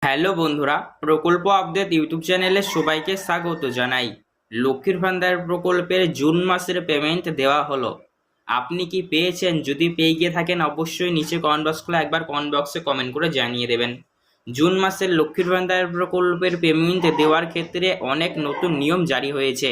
Hello বন্ধুরা, প্রকল্প update YouTube চ্যানেলে সবাইকে স্বাগত জানাই। লক্ষ্মীর ভান্ডার প্রকল্পের জুন মাসের পেমেন্ট দেওয়া হলো। আপনি কি পেয়েছেন? যদি পেয়ে গিয়ে থাকেন অবশ্যই নিচে কমেন্ট বক্স খোলা, একবার কমেন্ট বক্সে কমেন্ট করে জানিয়ে দেবেন। জুন মাসের লক্ষ্মীর ভান্ডার প্রকল্পের পেমেন্ট দেওয়ার ক্ষেত্রে অনেক নতুন নিয়ম জারি হয়েছে।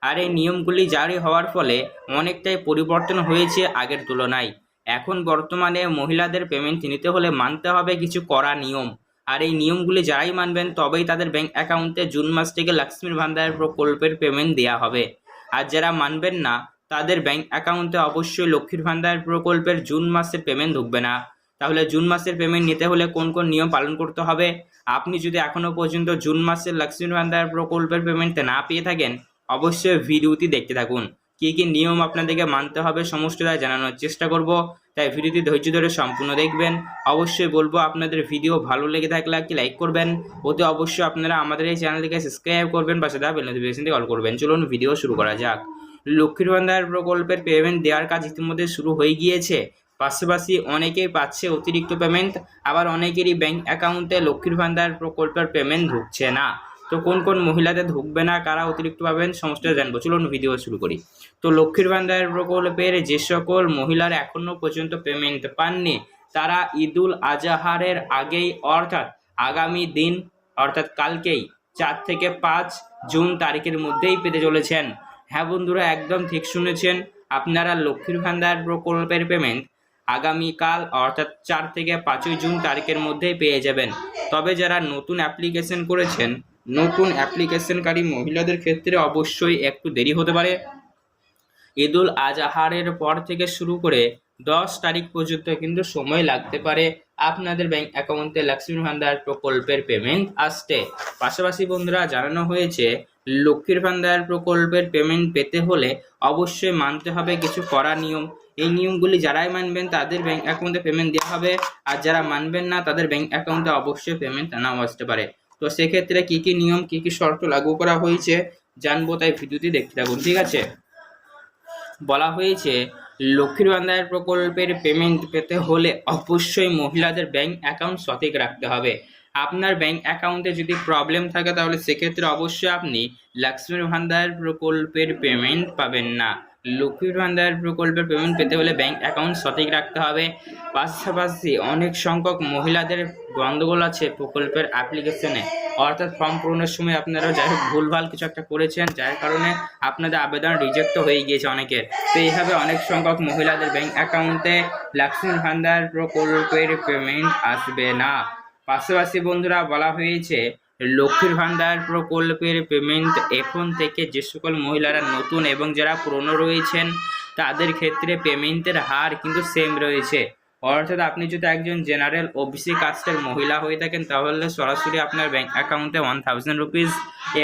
আর এই নিয়মগুলি জারি হওয়ার ফলে অনেকটাই পরিবর্তন হয়েছে আগের তুলনায়। এখন বর্তমানে মহিলাদের পেমেন্ট নিতে হলে মানতে হবে কিছু কড়া নিয়ম। আর এই নিয়মগুলি যারাই মানবেন তবেই তাদের ব্যাংক অ্যাকাউন্টে জুন মাস থেকে লক্ষ্মীর ভান্ডার প্রকল্পের পেমেন্ট দেওয়া হবে। আর যারা মানবেন না তাদের ব্যাংক অ্যাকাউন্টে অবশ্যই লক্ষ্মীর ভান্ডার প্রকল্পের জুন মাসের পেমেন্ট ঢুকবে না। তাহলে জুন মাসের পেমেন্ট নিতে হলে কোন কোন নিয়ম পালন করতে হবে? আপনি যদি এখনো পর্যন্ত জুন মাসের লক্ষ্মীর ভান্ডার প্রকল্পের পেমেন্ট না পেয়ে থাকেন অবশ্যই ভিডিওটি দেখতে থাকুন। কী কী নিয়ম আপনাদেরকে মানতে হবে সমস্তটা জানানোর চেষ্টা করব, তাই ভিডিওটি ধৈর্য ধরে সম্পূর্ণ দেখবেন। অবশ্যই বলবো আপনাদের ভিডিও ভালো লেগে থাকলে একটি লাইক করবেন, ওতে অবশ্যই আপনারা আমাদের এই চ্যানেলটিকে সাবস্ক্রাইব করবেন, পাশে দেওয়া বেল নোটিফিকেশনটি অল করবেন। চলুন ভিডিও শুরু করা যাক। লক্ষ্মীর ভান্ডার প্রকল্পের পেমেন্ট দেওয়ার কাজ ইতিমধ্যে শুরু হয়ে গিয়েছে। পাশাপাশি অনেকেই পাচ্ছে অতিরিক্ত পেমেন্ট, আবার অনেকেরই ব্যাংক অ্যাকাউন্টে লক্ষ্মীর ভান্ডার প্রকল্পের পেমেন্ট ঢুকছে না। তো কোন কোন মহিলাদের ঢুকবে না, কারা অতিরিক্ত পাবেন সমস্ত জানবো। চলুন ভিডিও শুরু করি। তো লক্ষ্মীর ভান্ডার প্রকল্পের যে সকল মহিলারা এখনো পর্যন্ত পেমেন্ট পাননি তারা ঈদুল আজহারের আগেই অর্থাৎ আগামী দিন অর্থাৎ কালকেই 4 থেকে 5 জুন তারিখের মধ্যেই পেতে চলেছেন। হ্যাঁ বন্ধুরা, একদম ঠিক শুনেছেন, আপনারা লক্ষ্মীর ভান্ডার প্রকল্পের পেমেন্ট আগামীকাল অর্থাৎ 4 থেকে 5 জুন তারিখের মধ্যেই পেয়ে যাবেন। তবে যারা নতুন অ্যাপ্লিকেশন করেছেন, নতুন অ্যাপ্লিকেশনকারী মহিলাদের ক্ষেত্রে অবশ্যই একটু দেরি হতে পারে। ঈদুল আজহারের পর থেকে শুরু করে 10 তারিখ পর্যন্ত কিন্তু সময় লাগতে পারে আপনাদের ব্যাংক অ্যাকাউন্টে লক্ষ্মীর ভান্ডার প্রকল্পের পেমেন্ট আসতে। পাশাপাশি বন্ধুরা জানানো হয়েছে লক্ষ্মীর ভান্ডার প্রকল্পের পেমেন্ট পেতে হলে অবশ্যই মানতে হবে কিছু কড়া নিয়ম। এই নিয়মগুলি যারাই মানবেন তাদের ব্যাংক অ্যাকাউন্টে পেমেন্ট দেওয়া হবে, আর যারা মানবেন না তাদের ব্যাংক অ্যাকাউন্টে অবশ্যই পেমেন্ট নাও আসতে পারে। তো সেক্ষেত্রে কী কী নিয়ম কী কী শর্ত লাগু করা হয়েছে জানবো, তাই ভিডিওটি দেখতে থাকুন। ঠিক আছে, বলা হয়েছে লক্ষ্মীর ভান্ডার প্রকল্পের পেমেন্ট পেতে হলে অবশ্যই মহিলাদের ব্যাংক অ্যাকাউন্ট সঠিক রাখতে হবে। আপনার ব্যাংক অ্যাকাউন্টে যদি প্রবলেম থাকে তাহলে সেক্ষেত্রে অবশ্যই আপনি লক্ষ্মীর ভান্ডার প্রকল্পের পেমেন্ট পাবেন না। লক্ষ্মীর ভান্ডার প্রকল্পের পেমেন্ট পেতে হলে ব্যাংক অ্যাকাউন্ট সঠিক রাখতে হবে। পাশাপাশি অনেক সংখ্যক মহিলাদের গণ্ডগোল আছে প্রকল্পের অ্যাপ্লিকেশনে, অর্থাৎ ফর্ম পূরণের সময় আপনারা যাই হোক ভুলভাল কিছু একটা করেছেন, যার কারণে আপনাদের আবেদন রিজেক্ট হয়ে গিয়েছে অনেকের। তো এইভাবে অনেক সংখ্যক মহিলাদের ব্যাংক অ্যাকাউন্টে লক্ষ্মীর ভান্ডার প্রকল্পের পেমেন্ট আসবে না। পাশাপাশি বন্ধুরা বলা হয়েছে লক্ষ্মীর ভান্ডার প্রকল্পের পেমেন্ট এখন থেকে যে সকল মহিলারা নতুন এবং যারা পুরনো রয়েছেন তাদের ক্ষেত্রে পেমেন্টের হার কিন্তু সেম রয়েছে। অর্থাৎ আপনি যদি একজন জেনারেল ওবিসি কাস্টের মহিলা হয়ে থাকেন তাহলে সরাসরি আপনার ব্যাংক অ্যাকাউন্টে 1000 রুপিস,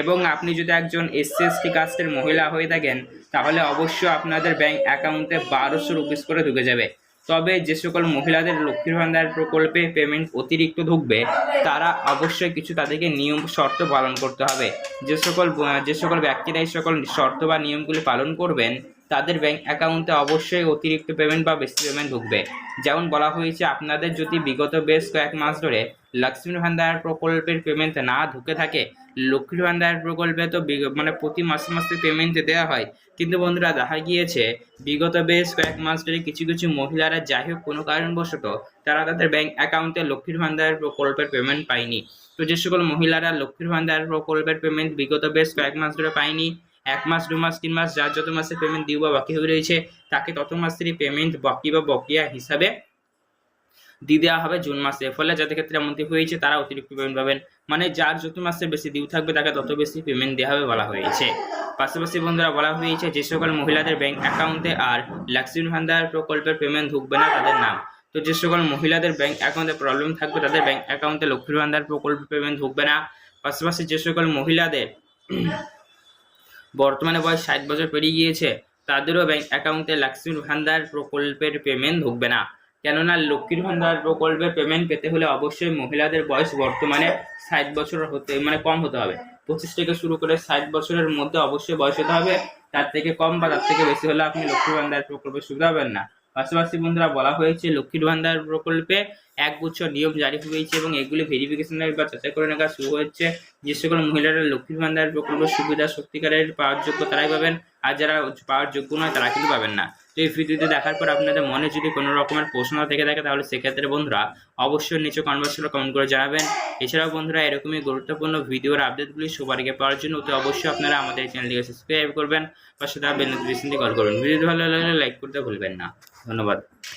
এবং আপনি যদি একজন এসসি এসটি কাস্টের মহিলা হয়ে থাকেন তাহলে অবশ্যই আপনাদের ব্যাংক অ্যাকাউন্টে 1200 রুপিস করে ঢুকে যাবে। তবে যে সকল মহিলাদের লক্ষ্মীর ভান্ডার প্রকল্পে পেমেন্ট অতিরিক্ত ঢুকবে তারা অবশ্যই কিছু তাদেরকে নিয়ম শর্ত পালন করতে হবে। যে সকল ব্যক্তিরা এই সকল শর্ত বা নিয়মগুলি পালন করবেন তাদের ব্যাংক অ্যাকাউন্টে অবশ্যই অতিরিক্ত পেমেন্ট বা বেশি পেমেন্ট ঢুকবে। যেমন বলা হয়েছে আপনাদের যদি বিগত বেশ কয়েক মাস ধরে লক্ষ্মীর ভান্ডার প্রকল্পের পেমেন্ট না ঢুকে থাকে, লক্ষ্মীর ভান্ডার প্রকল্পে তো প্রতি মাসে মাসে পেমেন্ট দেওয়া হয়, কিন্তু বন্ধুরা দেখা গিয়েছে বিগত বেশ কয়েক মাস ধরে কিছু কিছু মহিলারা যাই হোক কোনো কারণবশত তারা তাদের ব্যাংক অ্যাকাউন্টে লক্ষ্মীর ভান্ডার প্রকল্পের পেমেন্ট পায়নি। তো যে সকল মহিলারা লক্ষ্মীর ভান্ডার প্রকল্পের পেমেন্ট বিগত বেশ কয়েক মাস ধরে পায়নি, 1 মাস 2 মাস 3 মাস যার যত মাসে পেমেন্ট ডিউ বা বাকি হয়ে রয়েছে তাকে তত মাসেরই পেমেন্ট বাকি বা বকেয়া হিসাবে দিয়ে দেওয়া হবে জুন মাসে। ফলে যাদের ক্ষেত্রে এমনটি হয়েছে তারা অতিরিক্ত পেমেন্ট পাবেন, মানে যার যত মাসে বেশি ডিউ থাকবে তাকে তত বেশি পেমেন্ট দেওয়া হবে বলা হয়েছে। পাশাপাশি বন্ধুরা বলা হয়েছে যে সকল মহিলাদের ব্যাংক অ্যাকাউন্টে আর লক্ষ্মীর ভান্ডার প্রকল্পের পেমেন্ট ঢুকবে না তাদের নাম। তো যে সকল মহিলাদের ব্যাংক অ্যাকাউন্টে প্রবলেম থাকবে তাদের ব্যাংক অ্যাকাউন্টে লক্ষ্মীর ভান্ডার প্রকল্পের পেমেন্ট ঢুকবে না। পাশাপাশি যে সকল মহিলাদের বর্তমানে বয়স 60 বছর পেরিয়ে গিয়েছে তাদেরও ব্যাংক অ্যাকাউন্টে লক্ষ্মীর ভান্ডার প্রকল্পের পেমেন্ট ঢুকবে না। কেননা লক্ষ্মীর ভান্ডার প্রকল্পের পেমেন্ট পেতে হলে অবশ্যই মহিলাদের বয়স বর্তমানে 60 বছর হতে কম হতে হবে। 25 থেকে শুরু করে 60 বছরের মধ্যে অবশ্যই বয়স হতে হবে। তার থেকে কম বা তার থেকে বেশি হলে আপনি লক্ষ্মীর ভান্ডার প্রকল্পের সুবিধা পাবেন না। পাশাপাশি বন্ধুরা বলা হয়েছে লক্ষ্মীর ভান্ডার প্রকল্পে একগুচ্ছ নিয়ম জারি হয়েছে এবং এগুলি ভেরিফিকেশনের বা যাচাই করে নেওয়া শুরু হচ্ছে। যে সকল মহিলারা লক্ষ্মীর ভান্ডার প্রকল্পের সুবিধা সত্যিকারের পাওয়ার যোগ্য তারাই পাবেন, আর যারা পাওয়ার যোগ্য নয় তারা কিন্তু পাবেন না। তো এই ভিডিওটি দেখার পর আপনাদের মনে যদি কোনো রকমের প্রশ্ন থেকে থাকে তাহলে সেক্ষেত্রে বন্ধুরা অবশ্যই নিচে কমেন্ট বক্সে কমেন্ট করে জানাবেন। এছাড়াও বন্ধুরা এরকমই গুরুত্বপূর্ণ ভিডিওর আপডেটগুলি সবার আগে পাওয়ার জন্য অতি অবশ্যই আপনারা আমাদের চ্যানেলটিকে সাবস্ক্রাইব করবেন, পাশে থাকা বেল নোটিফিকেশনটি কল করবেন। ভিডিওটি ভালো লাগলে লাইক করতে ভুলবেন না। ধন্যবাদ।